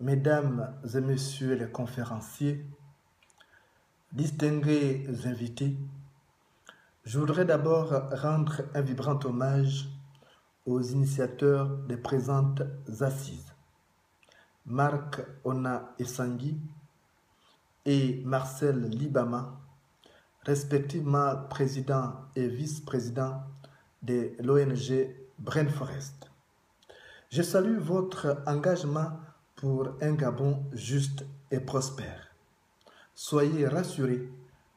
Mesdames et Messieurs les conférenciers, distingués invités, je voudrais d'abord rendre un vibrant hommage aux initiateurs des présentes assises, Marc Ona Essangui et Marcel Libama, respectivement président et vice-président de l'ONG Brain Forest. Je salue votre engagement pour un Gabon juste et prospère. Soyez rassurés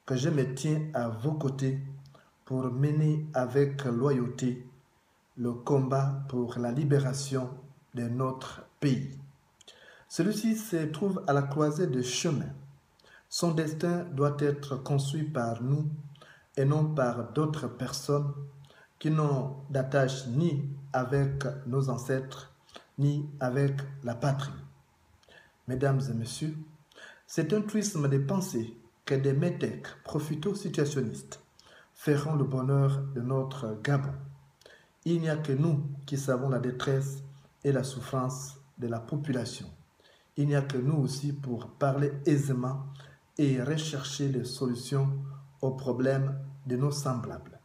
que je me tiens à vos côtés pour mener avec loyauté le combat pour la libération de notre pays. Celui-ci se trouve à la croisée des chemins. Son destin doit être construit par nous et non par d'autres personnes qui n'ont d'attache ni avec nos ancêtres ni avec la patrie. Mesdames et messieurs, c'est un truisme de pensée que des métèques profito-situationnistes feront le bonheur de notre Gabon. Il n'y a que nous qui savons la détresse et la souffrance de la population. Il n'y a que nous aussi pour parler aisément et rechercher des solutions aux problèmes de nos semblables.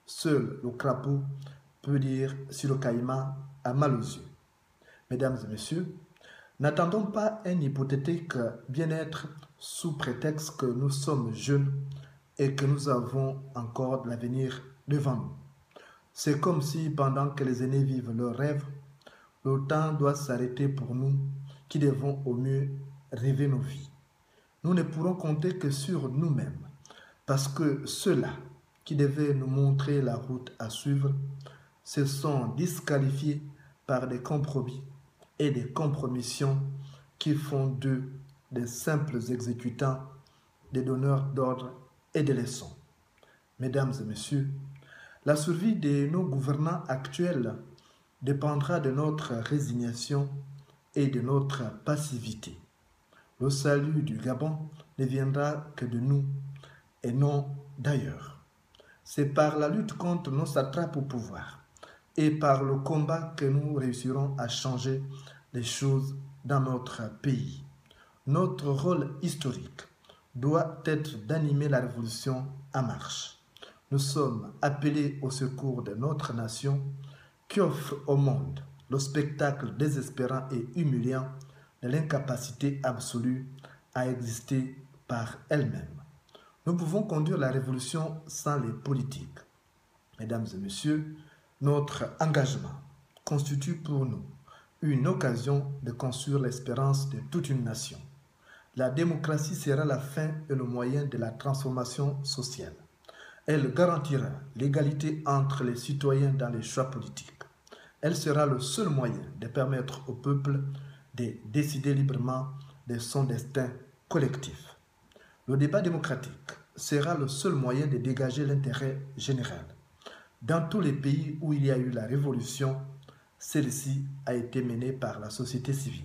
Seul le crapaud peut dire si le caïman a mal aux yeux. Mesdames et messieurs, n'attendons pas un hypothétique bien-être sous prétexte que nous sommes jeunes et que nous avons encore de l'avenir devant nous. C'est comme si pendant que les aînés vivent leurs rêves, le temps doit s'arrêter pour nous qui devons au mieux rêver nos vies. Nous ne pourrons compter que sur nous-mêmes parce que ceux-là qui devaient nous montrer la route à suivre se sont disqualifiés par des compromis et des compromissions qui font d'eux des simples exécutants, des donneurs d'ordre et de leçons. Mesdames et messieurs, la survie de nos gouvernants actuels dépendra de notre résignation et de notre passivité. Le salut du Gabon ne viendra que de nous et non d'ailleurs. C'est par la lutte contre nos satrapes au pouvoir et par le combat que nous réussirons à changer les choses dans notre pays. Notre rôle historique doit être d'animer la révolution en marche. Nous sommes appelés au secours de notre nation qui offre au monde le spectacle désespérant et humiliant de l'incapacité absolue à exister par elle-même. Nous pouvons conduire la révolution sans les politiques. Mesdames et messieurs, notre engagement constitue pour nous une occasion de construire l'espérance de toute une nation. La démocratie sera la fin et le moyen de la transformation sociale. Elle garantira l'égalité entre les citoyens dans les choix politiques. Elle sera le seul moyen de permettre au peuple de décider librement de son destin collectif. Le débat démocratique sera le seul moyen de dégager l'intérêt général. Dans tous les pays où il y a eu la révolution, celle-ci a été menée par la société civile.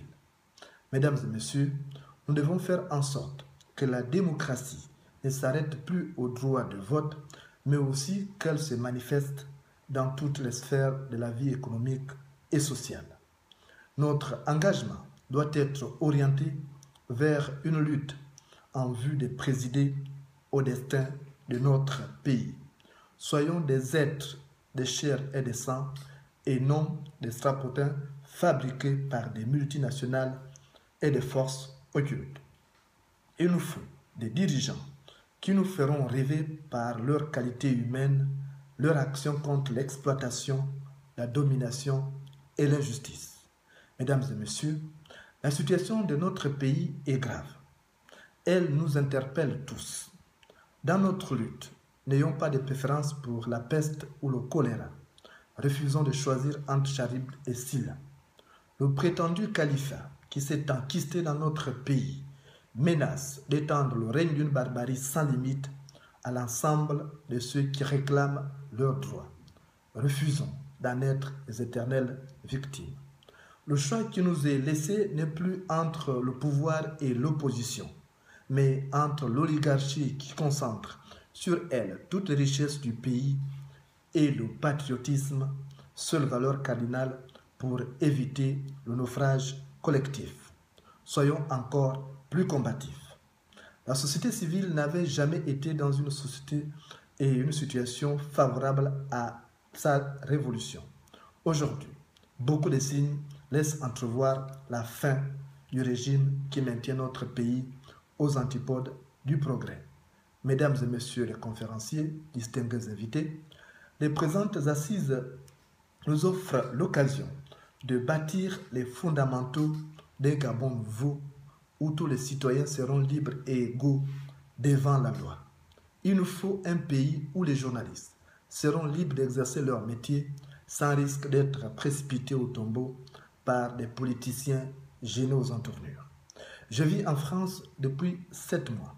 Mesdames et messieurs, nous devons faire en sorte que la démocratie ne s'arrête plus au droit de vote, mais aussi qu'elle se manifeste dans toutes les sphères de la vie économique et sociale. Notre engagement doit être orienté vers une lutte en vue de présider au destin de notre pays. Soyons des êtres de chair et de sang et non des strapotins fabriqués par des multinationales et des forces occultes. Il nous faut des dirigeants qui nous feront rêver par leur qualité humaine, leur action contre l'exploitation, la domination et l'injustice. Mesdames et messieurs, la situation de notre pays est grave. Elle nous interpelle tous. Dans notre lutte, n'ayons pas de préférence pour la peste ou le choléra. Refusons de choisir entre Charib et Silla. Le prétendu califat qui s'est enquisté dans notre pays menace d'étendre le règne d'une barbarie sans limite à l'ensemble de ceux qui réclament leurs droits. Refusons d'en être les éternelles victimes. Le choix qui nous est laissé n'est plus entre le pouvoir et l'opposition, mais entre l'oligarchie qui concentre sur elle toutes les richesses du pays et le patriotisme, seule valeur cardinale pour éviter le naufrage collectif. soyons encore plus combatifs. La société civile n'avait jamais été dans une société et une situation favorable à sa révolution. Aujourd'hui, beaucoup de signes laissent entrevoir la fin du régime qui maintient notre pays aux antipodes du progrès. Mesdames et messieurs les conférenciers, distingués invités, les présentes assises nous offrent l'occasion de bâtir les fondamentaux d'un Gabon nouveau où tous les citoyens seront libres et égaux devant la loi. Il nous faut un pays où les journalistes seront libres d'exercer leur métier sans risque d'être précipités au tombeau par des politiciens gênés aux entournures. Je vis en France depuis 7 mois,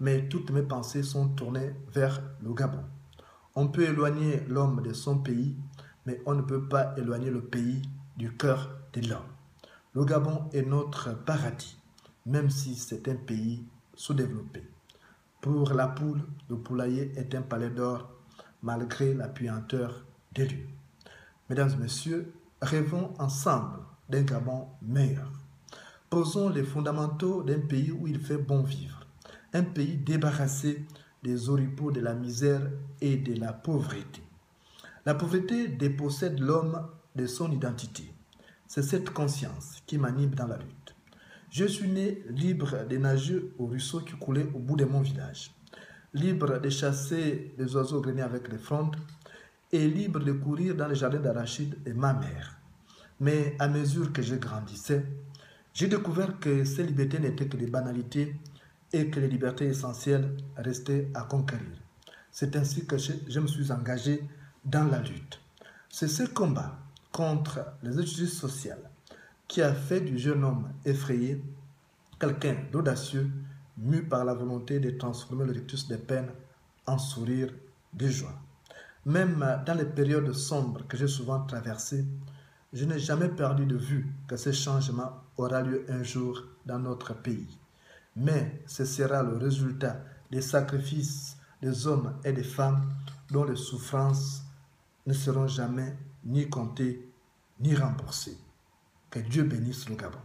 mais toutes mes pensées sont tournées vers le Gabon. On peut éloigner l'homme de son pays, mais on ne peut pas éloigner le pays du cœur de l'homme. Le Gabon est notre paradis, même si c'est un pays sous-développé. Pour la poule, le poulailler est un palais d'or, malgré la puanteur des lieux. Mesdames et messieurs, rêvons ensemble d'un Gabon meilleur. Posons les fondamentaux d'un pays où il fait bon vivre. Un pays débarrassé des oripeaux de la misère et de la pauvreté. La pauvreté dépossède l'homme de son identité. C'est cette conscience qui m'anime dans la lutte. Je suis né libre de nager au ruisseau qui coulait au bout de mon village, libre de chasser les oiseaux grenés avec les frondes et libre de courir dans les jardins d'arachide de ma mère. Mais à mesure que je grandissais, j'ai découvert que ces libertés n'étaient que des banalités et que les libertés essentielles restaient à conquérir. C'est ainsi que je me suis engagé dans la lutte. C'est ce combat contre les injustices sociales qui a fait du jeune homme effrayé quelqu'un d'audacieux, mu par la volonté de transformer le rictus des peines en sourire de joie. Même dans les périodes sombres que j'ai souvent traversées, je n'ai jamais perdu de vue que ce changement aura lieu un jour dans notre pays. Mais ce sera le résultat des sacrifices des hommes et des femmes dont les souffrances ne seront jamais ni comptées ni remboursées. Que Dieu bénisse le Gabon.